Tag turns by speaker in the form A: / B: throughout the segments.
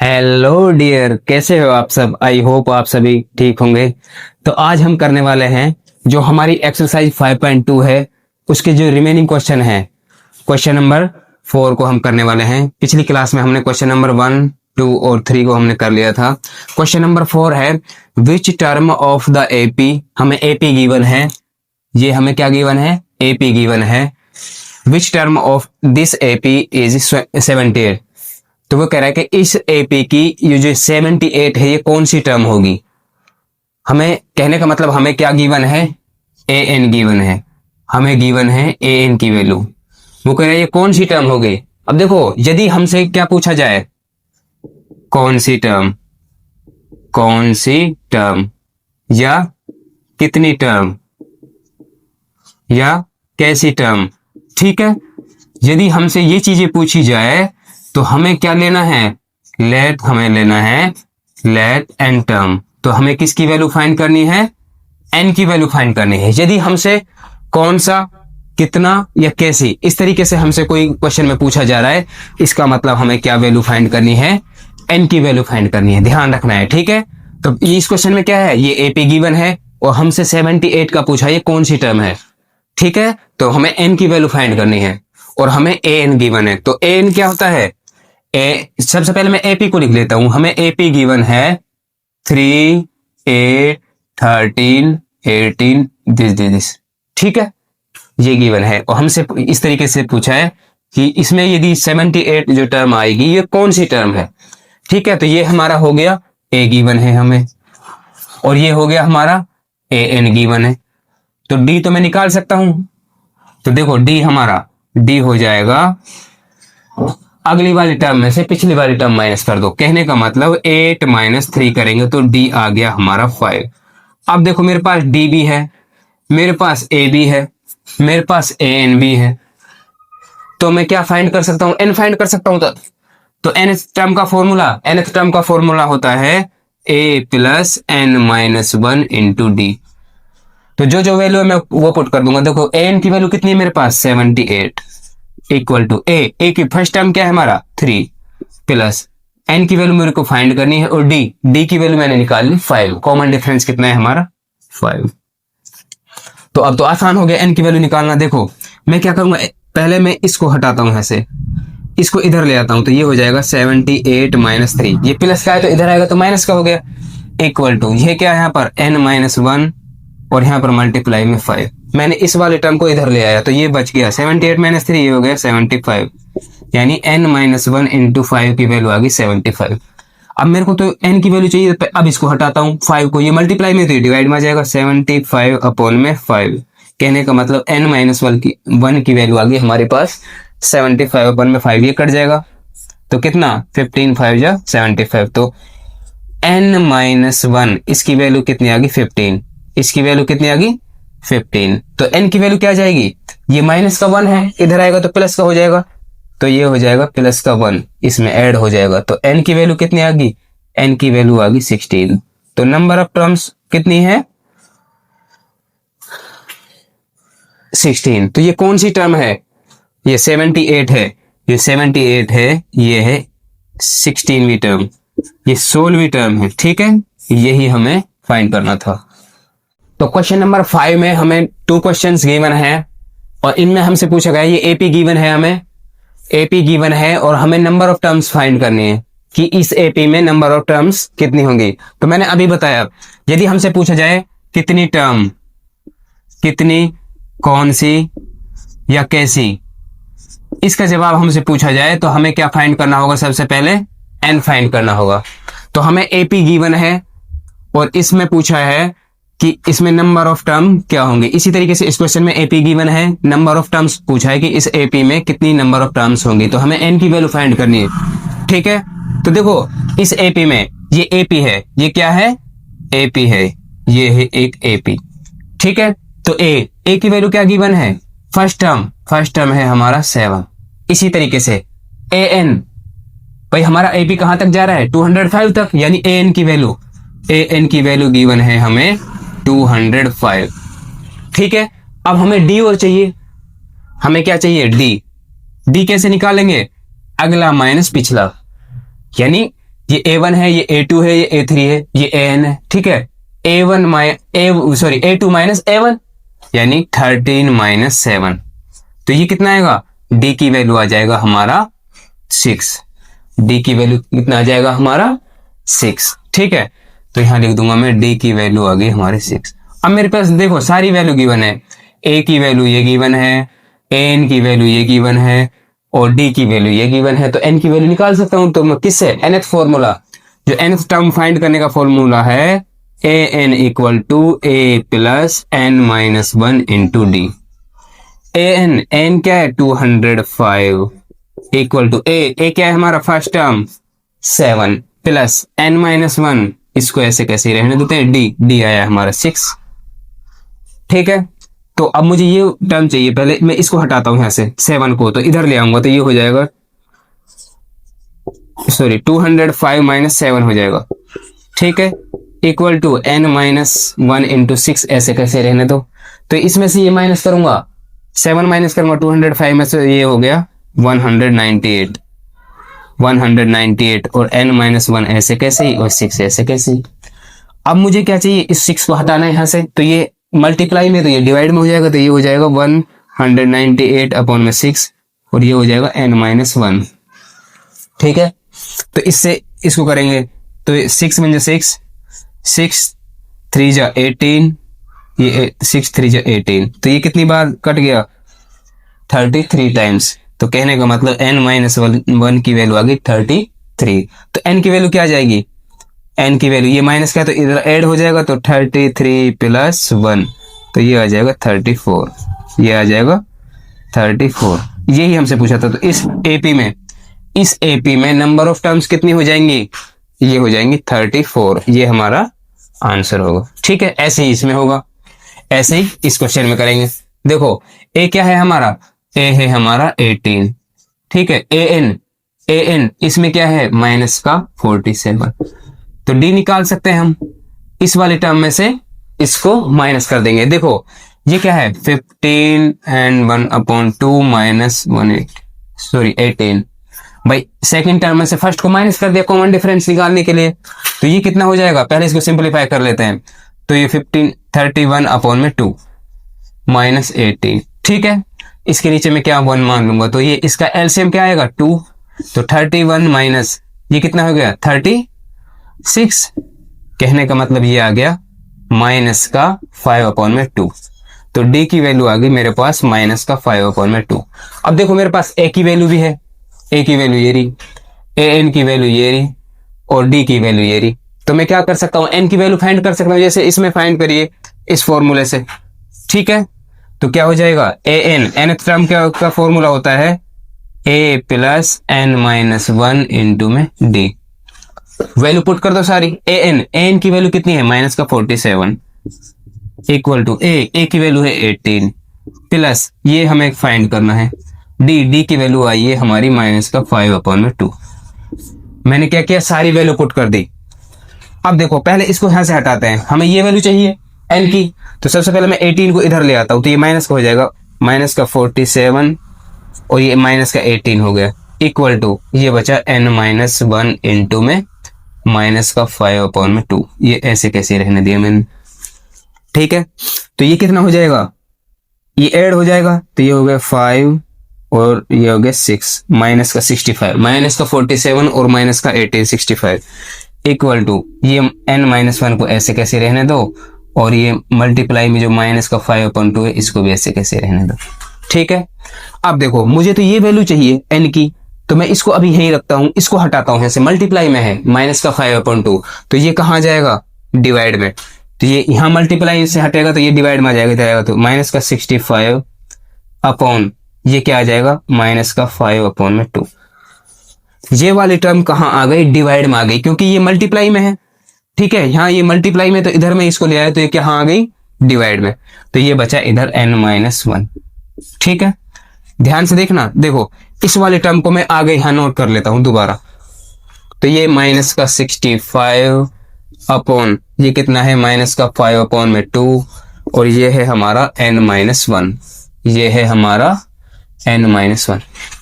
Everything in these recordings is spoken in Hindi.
A: हेलो डियर, कैसे हो आप सब। आई होप आप सभी ठीक होंगे। तो आज हम करने वाले हैं जो हमारी एक्सरसाइज 5.2 है, उसके जो रिमेनिंग क्वेश्चन है, क्वेश्चन नंबर 4 को हम करने वाले हैं। पिछली क्लास में हमने क्वेश्चन नंबर 1, 2 और 3 को हमने कर लिया था। क्वेश्चन नंबर 4 है which term of the AP. हमें एपी गिवन है, ये हमें क्या गिवन है, एपी गिवन है। Which term of this AP is 78। तो वो कह रहा है कि इस एपी की ये जो 78 है, ये कौन सी टर्म होगी। हमें कहने का मतलब हमें क्या गिवन है, ए एन गिवन है, हमें गिवन है ए एन की वैल्यू। वो कह रहा है ये कौन सी टर्म होगी। अब देखो, यदि हमसे क्या पूछा जाए, कौन सी टर्म, कौन सी टर्म या कितनी टर्म या कैसी टर्म, ठीक है। यदि हमसे ये चीजें पूछी जाए तो हमें क्या लेना है, लेट, हमें लेना है लेट एन टर्म। तो हमें किसकी वैल्यू फाइंड करनी है, एन की वैल्यू फाइंड करनी है। यदि हमसे कौन सा, कितना या कैसी, इस तरीके से हमसे कोई क्वेश्चन में पूछा जा रहा है, इसका मतलब हमें क्या वैल्यू फाइंड करनी है, एन की वैल्यू फाइंड करनी है। ध्यान रखना है, ठीक है। तो इस क्वेश्चन में क्या है, ये एपी गिवन है और हमसे 78 का पूछा, ये कौन सी टर्म है, ठीक है। तो हमें एन की वैल्यू फाइंड करनी है और हमें ए एन गिवन है। तो ए एन क्या होता है, सबसे पहले मैं एपी को लिख लेता हूं। हमें एपी गिवन है 3, 8, 13, 18 दिस, ठीक है, ये गिवन है। और हमसे इस तरीके से पूछा है कि इसमें यदि 78 जो टर्म आएगी, ये कौन सी टर्म है, ठीक है। तो ये हमारा हो गया ए गिवन है हमें, और ये हो गया हमारा ए एन गिवन है। तो डी तो मैं निकाल सकता हूं। तो देखो डी हमारा, डी हो जाएगा, अगली वाली टर्म में से पिछली वाली टर्म माइनस कर दो। कहने का मतलब 8 - 3 करेंगे तो डी आ गया हमारा 5। अब देखो मेरे पास डी भी है, मेरे पास ए भी है, मेरे पास ए एन भी है। तो मैं क्या फाइंड कर सकता हूं, एन फाइंड कर सकता हूं। तो एन टर्म का फॉर्मूला, nth टर्म का फॉर्मूला होता है A plus N minus 1 into D. तो जो जो वैल्यू है मैं वो पुट कर दूंगा। देखो ए एन की वैल्यू कितनी है मेरे पास, 78 इक्वल टू ए की फर्स्ट टर्म क्या है हमारा 3 प्लस एन की वैल्यू मेरे को फाइंड करनी है, और डी की वैल्यू मैंने निकाल ली 5। कॉमन डिफरेंस कितना है हमारा 5। तो अब तो आसान हो गया एन की वैल्यू निकालना। देखो मैं क्या करूंगा, पहले मैं इसको हटाता हूं, ऐसे इसको इधर ले आता हूं। तो ये हो जाएगा 78 - 3, ये प्लस का है तो इधर आएगा तो माइनस का हो गया, इक्वल टू ये क्या है यहाँ पर n-1 और यहाँ पर मल्टीप्लाई में 5। मैंने इस वाले टर्म को इधर ले आया तो ये बच गया 78 - 3, ये हो गया 75, यानी n-1 इंटू 5 की वैल्यू आ गई 75। अब मेरे को तो n की वैल्यू चाहिए, अब इसको हटाता हूँ, 5 को ये मल्टीप्लाई में तो डिवाइड में आ जाएगा 75 अपॉन में 5। कहने का मतलब n-1 की वैल्यू आ गई हमारे पास 75 अपॉन में 5, ये कट जाएगा तो कितना 15 5 जा 75। तो n-1 इसकी वैल्यू कितनी आ गई 15, इसकी वैल्यू कितनी आ गई 15। तो n की वैल्यू क्या आ जाएगी, ये माइनस का 1 है, इधर आएगा तो प्लस का हो जाएगा, तो ये हो जाएगा प्लस का 1 इसमें ऐड हो जाएगा। तो n की वैल्यू कितनी आ गई, n की वैल्यू आ गई 16। तो नंबर ऑफ टर्म्स कितनी है 16। तो ये कौन सी टर्म है, ये 78 है, ये 78 है, ये है 16वीं टर्म, ये 16वीं टर्म है, ठीक है। यही हमें फाइंड करना था। तो क्वेश्चन नंबर 5 में हमें 2 क्वेश्चंस गिवन है और इनमें हमसे पूछा गया, ये एपी गिवन है, हमें एपी गिवन है और हमें नंबर ऑफ टर्म्स फाइंड करनी है कि इस एपी में नंबर ऑफ टर्म्स कितनी होंगी। तो मैंने अभी बताया, यदि हमसे पूछा जाए कितनी टर्म, कितनी, कौन सी या कैसी, इसका जवाब हमसे पूछा जाए तो हमें क्या फाइंड करना होगा, सबसे पहले एन फाइंड करना होगा। तो हमें एपी गिवन है और इसमें पूछा है कि इसमें नंबर ऑफ टर्म क्या होंगे। इसी तरीके से इस क्वेश्चन में एपी गिवन है, नंबर ऑफ टर्म्स पूछा है कि इस एपी में कितनी नंबर ऑफ टर्म्स होंगी, तो हमें एन की वैल्यू फाइंड करनी है, ठीक है। तो देखो इस एपी में ये एपी है, ये क्या है एपी है, ये है एक एपी, ठीक है। तो ए की वैल्यू क्या गिवन है, फर्स्ट टर्म है हमारा 7। इसी तरीके से ए एन, भाई हमारा एपी कहां तक जा रहा है 205 तक, यानी ए एन की वैल्यू गिवन है हमें 205, ठीक है। अब हमें डी और चाहिए, हमें क्या चाहिए डी कैसे निकालेंगे, अगला माइनस पिछला, यानी ये A1 है, ये A2 है, ये A3 है, ये AN है, ठीक है। A2 माइनस A1 यानी 13 माइनस 7, तो ये कितना आएगा, D की वैल्यू आ जाएगा हमारा 6। D की वैल्यू कितना आ जाएगा हमारा 6, ठीक है। तो यहां लिख दूंगा मैं D की वैल्यू आ गई हमारे 6। अब मेरे पास देखो सारी वैल्यू गिवन है, A की वैल्यू ये गिवन है, AN की वैल्यू ये गिवन है और D की वैल्यू ये गिवन है, तो N की वैल्यू निकाल सकता हूं। तो मैं किससे, nth फॉर्मूला, जो nth टर्म फाइंड करने का फॉर्मूला है AN equal to A plus N minus 1 into D। N क्या है 205 इक्वल टू A क्या है हमारा first term 7 plus N minus 1, इसको ऐसे कैसे रहने देते हैं, D आया हमारा 6, ठीक है। तो अब मुझे ये टर्म चाहिए, पहले मैं इसको हटाता हूं यहां से 7 को, तो इधर ले आऊंगा तो ये हो जाएगा 205 माइनस 7 हो जाएगा, ठीक है, equal to N minus 1 into 6, ऐसे कैसे रहने दो। तो इसमें से ये माइनस करूंगा, 7 माइनस करूंगा 205 में से, ये हो गया 198 और N माइनस 1 ऐसे कैसे ही और 6 ऐसे कैसे ही। अब मुझे क्या चाहिए, इस 6 को हटाना है यहां से, तो ये मल्टीप्लाई में तो ये डिवाइड में हो जाएगा, तो ये हो जाएगा 198 अपॉन में 6 और ये हो जाएगा N माइनस 1, ठीक है। तो इससे इसको करेंगे तो 6 में 6 3 जा 18, ये 6 3 जा 18, तो ये कितनी बार कट गया 33 टाइम्स। तो कहने का मतलब N माइनस 1 की वैल्यू आ गई 33। तो N की वैल्यू क्या आ जाएगी, N की वैल्यू ये माइनस क्या है तो इधर ऐड हो जाएगा, तो 33 प्लस 1 तो ये आ जाएगा 34, ये आ जाएगा 34। यही हमसे पूछा था। तो इस AP में नंबर ऑफ टर्म्स कितनी हो जाएंगी, ये हो जाएंगी 34, ये हमारा आंसर होगा, ठीक है। ऐसे ही इसमें होगा, ऐसे ही इस क्वेश्चन में करेंगे। देखो A क्या है हमारा, A है हमारा 18, ठीक है। AN इसमें क्या है माइनस का 47, तो D निकाल सकते हैं हम, इस वाले टर्म में से इसको माइनस कर देंगे। देखो ये क्या है 15 एंड 1 अपॉन 2 माइनस 18, भाई सेकंड टर्म में से फर्स्ट को माइनस कर दिया कॉमन डिफरेंस निकालने के लिए, तो ये कितना हो जाएगा, पहले इसको सिंपलीफाई कर लेते हैं। तो ये 31 अपॉन में 2 माइनस 18, ठीक है। इसके नीचे में क्या 1 मान लूंगा, तो ये इसका एलसीएम क्या आएगा 2, तो 31 माइनस ये कितना हो गया 36, कहने का मतलब ये आ गया माइनस का 5 अपॉन में 2। तो D की वैल्यू आ गई मेरे पास माइनस का 5 अपॉन में 2। अब देखो मेरे पास A की वैल्यू भी है, A की वैल्यू ये रही, AN की वैल्यू ये रही और D की वैल्यू ये रही। तो मैं क्या कर सकता हूं, N की वैल्यू फाइंड कर सकता हूं, जैसे इसमें फाइंड करिए इस फॉर्मूले से, ठीक है। तो क्या हो जाएगा nth टर्म का फॉर्मूला होता है A plus N minus 1 into में D। वैल्यू पुट कर दो सारी, AN की वैल्यू कितनी है माइनस का 47 इक्वल टू A की वैल्यू है 18 प्लस ये हमें फाइंड करना है D की वैल्यू आई है हमारी माइनस का 5 अपॉन में 2। मैंने क्या किया, सारी वैल्यू पुट कर दी। अब देखो पहले इसको यहां से हटाते हैं, हमें ये वैल्यू चाहिए N की, तो सबसे पहले मैं 18 को इधर ले आता हूं, तो ये माइनस का हो जाएगा माइनस का 47 और ये माइनस का 18 हो गया इक्वल टू ये बचा N माइनस 1 इंटू में माइनस का 5 अपॉन में 2। ये ऐसे कैसे रहने दिया मैंने, ठीक है। तो ये कितना हो जाएगा, ये ऐड हो जाएगा, तो ये हो गया 5 और ये हो गया 6 माइनस का 65, माइनस का 47 और माइनस का 18 65 इक्वल टू ये N माइनस 1 को ऐसे कैसे रहने दो और ये मल्टीप्लाई में जो माइनस का 5 अपॉन 2 है इसको भी ऐसे कैसे रहने दो, ठीक है। अब देखो मुझे तो ये वैल्यू चाहिए N की, तो मैं इसको अभी यहीं रखता हूं, इसको हटाता हूं, ऐसे मल्टीप्लाई में है माइनस का 5 अपॉन 2, तो ये कहां जाएगा डिवाइड में, तो ये यहां मल्टीप्लाई से हटेगा तो ये डिवाइड में आ जाएगा, तो माइनस का 65 अपॉन ये क्या आ जाएगा माइनस का 5 अपॉन में 2। ये वाली टर्म कहां आ गई, डिवाइड में आ गई, क्योंकि ये मल्टीप्लाई में है, ठीक है। यहाँ ये मल्टीप्लाई में तो इधर में इसको ले आया तो ये क्या आ गई डिवाइड में, तो ये बचा इधर N माइनस 1, ठीक है। ध्यान से देखना, देखो इस वाले टर्म को मैं आगे यहां नोट कर लेता हूं दोबारा, तो ये माइनस का 65 अपॉन ये कितना है माइनस का 5 अपॉन में 2 और ये है हमारा N माइनस 1, ये है हमारा N माइनस 1।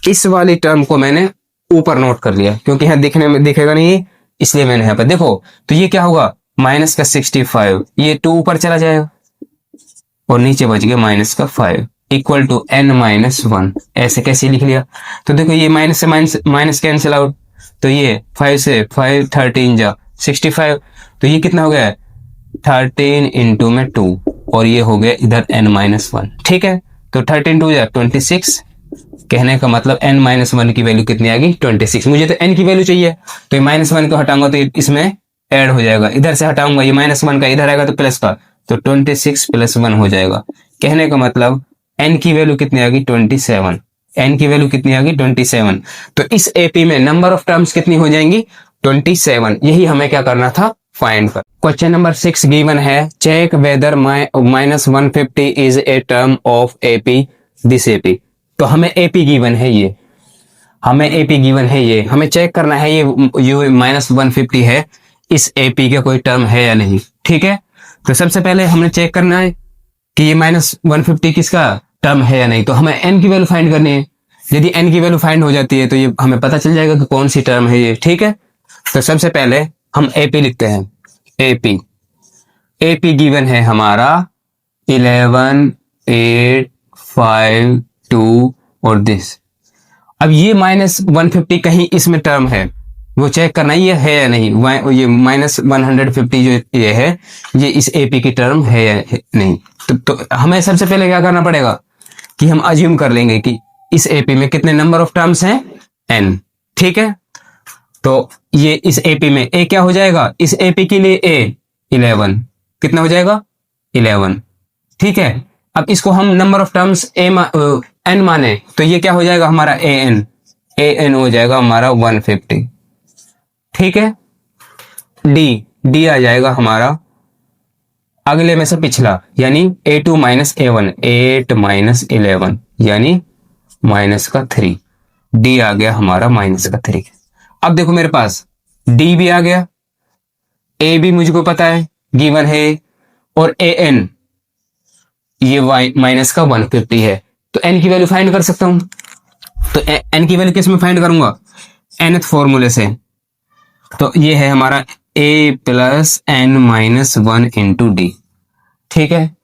A: इस वाली टर्म को मैंने ऊपर नोट कर लिया क्योंकि यहाँ दिखने में दिखेगा नहीं, इसलिए मैंने यहाँ पर देखो, तो ये क्या होगा माइनस का 65, ये 2 ऊपर चला जाएगा और नीचे बच गया माइनस का 5 इक्वल टू n माइनस 1। ऐसे कैसे लिख लिया, तो देखो ये माइनस से माइनस माइनस कैंसिल आउट, तो ये 5 से 5 13 जा 65, तो ये कितना हो गया 13 इंटू में 2 और ये हो गया इधर n माइनस 1। ठीक है, तो 13 2 जा 26, कहने का मतलब n माइनस 1 की वैल्यू कितनी आ गई 26। मुझे तो n की वैल्यू चाहिए, तो ये माइनस 1 को हटाऊंगा तो इसमें ऐड हो जाएगा, इधर से हटाऊंगा ये माइनस 1 का, इधर आएगा तो प्लस का, तो 26 प्लस 1 हो जाएगा। कहने का मतलब n की वैल्यू कितनी आ गई 27, n की वैल्यू कितनी आ गई 27। तो इस एपी में नंबर ऑफ टर्म्स कितनी हो जाएंगी 27, यही हमें क्या करना था फाइंड कर। क्वेश्चन नंबर 6 गिवन है, check whether minus 150 is a term of AP this AP. तो हमें एपी गिवन है, ये हमें एपी गिवन है, ये हमें चेक करना है ये माइनस 150 है, इस एपी का कोई टर्म है या नहीं। ठीक है, तो सबसे पहले हमने चेक करना है कि ये माइनस 150 किसका टर्म है या नहीं, तो हमें n की वैल्यू फाइंड करनी है। यदि n की वैल्यू फाइंड हो जाती है तो ये हमें पता चल जाएगा कि कौन सी टर्म है ये। ठीक है, तो सबसे पहले हम एपी लिखते हैं, एपी एपी गिवन है हमारा 11 8 5 2 और दिस। अब ये माइनस 150 कहीं इसमें टर्म है, वो चेक करना ये है या नहीं, ये माइनस 150 जो ये है ये इस एपी की टर्म है या नहीं। तो हमें सबसे पहले क्या करना पड़ेगा कि हम अज्यूम कर लेंगे कि इस एपी में कितने नंबर ऑफ टर्म्स हैं n। ठीक है, तो ये इस एपी में a क्या हो जाएगा, इस एपी के लिए a 11 कितना हो जाएगा 11। ठीक है, अब इसको हम नंबर ऑफ टर्म्स n माने तो ये क्या हो जाएगा हमारा an हो जाएगा हमारा 150। ठीक है, d आ जाएगा हमारा अगले में से पिछला, यानी a2 माइनस a1 8 माइनस 11 यानी माइनस का 3, d आ गया हमारा माइनस का 3। अब देखो मेरे पास d भी आ गया, a भी मुझको पता है गिवन है, और an ये माइनस का 150 है, तो n की वैल्यू फाइंड कर सकता हूं। तो n की वैल्यू किस में फाइंड करूंगा, nth फॉर्मूले से। तो ये है हमारा a plus n minus 1 into D. ठीक है,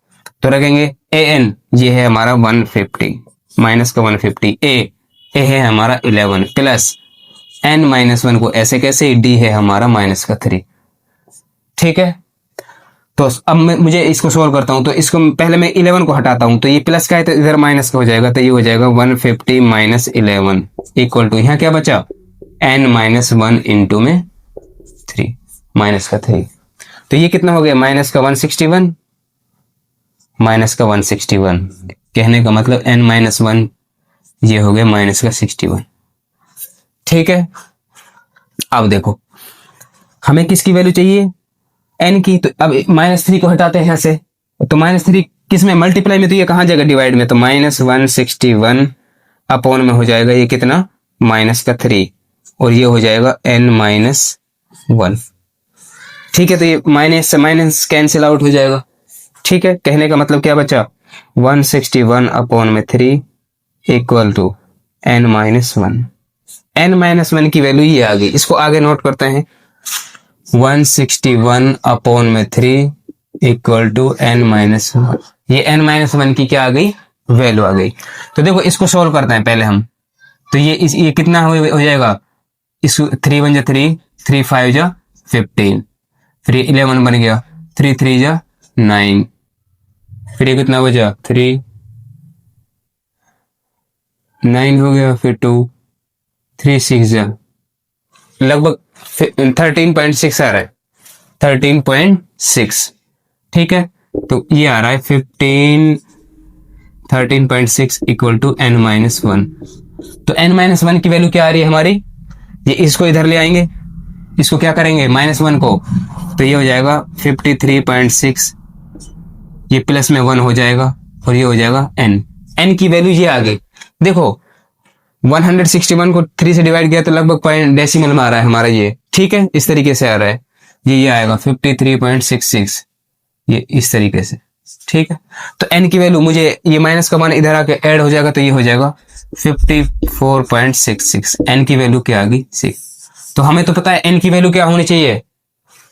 A: तो रखेंगे an ये है हमारा 150 माइनस का 150, a है हमारा 11 प्लस n माइनस 1 को ऐसे कैसे, d है हमारा माइनस का 3। ठीक है, तो अब मुझे इसको सोल्व करता हूं, तो इसको पहले मैं 11 को हटाता हूं, तो ये प्लस का है तो इधर माइनस का हो जाएगा, तो ये हो जाएगा 150 माइनस 11 इक्वल टू यहाँ क्या बचा n माइनस 1 इंटू में 3 माइनस का 3। तो ये कितना हो गया माइनस का 161, माइनस का 161, कहने का मतलब n माइनस 1 ये हो गया माइनस का 61। ठीक है, अब देखो हमें किसकी वैल्यू चाहिए n की, तो अब माइनस 3 को हटाते हैं यहाँ से, तो माइनस 3 किस में मल्टीप्लाई में, तो ये कहाँ जाएगा डिवाइड में, तो माइनस 161 अपॉन में हो जाएगा ये कितना माइनस का 3 और ये हो जाएगा n माइनस 1। ठीक है, तो ये माइनस से माइनस कैंसिल आउट हो जाएगा। ठीक है, कहने का मतलब क्या बचा 161 अपॉन में 3 equal to n minus 1। n minus 1 की वैल्यू ये आ गई, इसको आगे नोट करते हैं 161 अपॉन में 3 इक्वल टू n माइनस 1। ये n माइनस 1 की क्या आ गई वैल्यू आ गई। तो देखो इसको सोल्व करते हैं पहले हम, तो ये कितना हो जाएगा, इस 3 1 जा 3 3 5 जा 15, फिर 11 बन गया 3 3 जा 9, फिर ये कितना बचा 3 9 हो गया, फिर 2 3 6 जा लगभग 13.6 आ रहा है 13.6। ठीक है, तो ये आ रहा है 13.6 इक्वल टू n माइनस 1। तो n माइनस 1 की वैल्यू क्या आ रही है हमारी, ये इसको इधर ले आएंगे, इसको क्या करेंगे माइनस 1 को, तो ये हो जाएगा 53.6, ये प्लस में 1 हो जाएगा और ये हो जाएगा n की वैल्यू ये आ गई। देखो 161 को 3 से डिवाइड किया तो लगभग पॉइंट डेसिमल में आ रहा है हमारा ये। ठीक है, इस तरीके से आ रहा है, ये आएगा 53.66, ये इस तरीके से। ठीक है, तो n की वैल्यू मुझे ये माइनस का मान इधर आके ऐड हो जाएगा, तो ये हो जाएगा 54.66, n की वैल्यू क्या आ गई 6। तो हमें तो पता है n की वैल्यू क्या होनी चाहिए,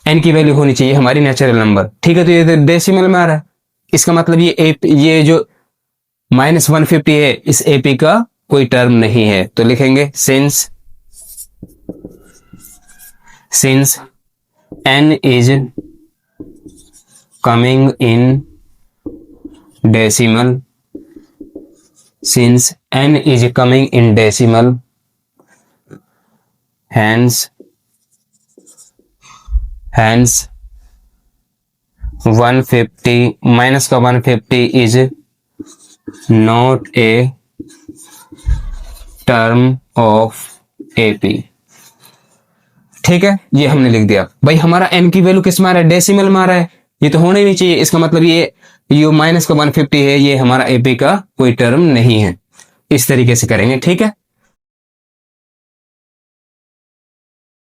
A: n की वैल्यू होनी चाहिए हमारी नेचुरल नंबर, ठीक है। तो ये डेसिमल में आ रहा है, इसका मतलब ये जो -150 है इस AP का कोई टर्म नहीं है। तो लिखेंगे since n is coming in decimal, since n is coming in decimal, hence 150 minus का 150 is not a term of AP। ठीक है, ये हमने लिख दिया। भाई हमारा n की वैल्यू किस में आ रहा है, डेसिमल में आ रहा है, ये तो होना ही नहीं चाहिए। इसका मतलब ये माइनस का 150 है, ये हमारा AP का कोई टर्म नहीं है। इस तरीके से करेंगे, ठीक है।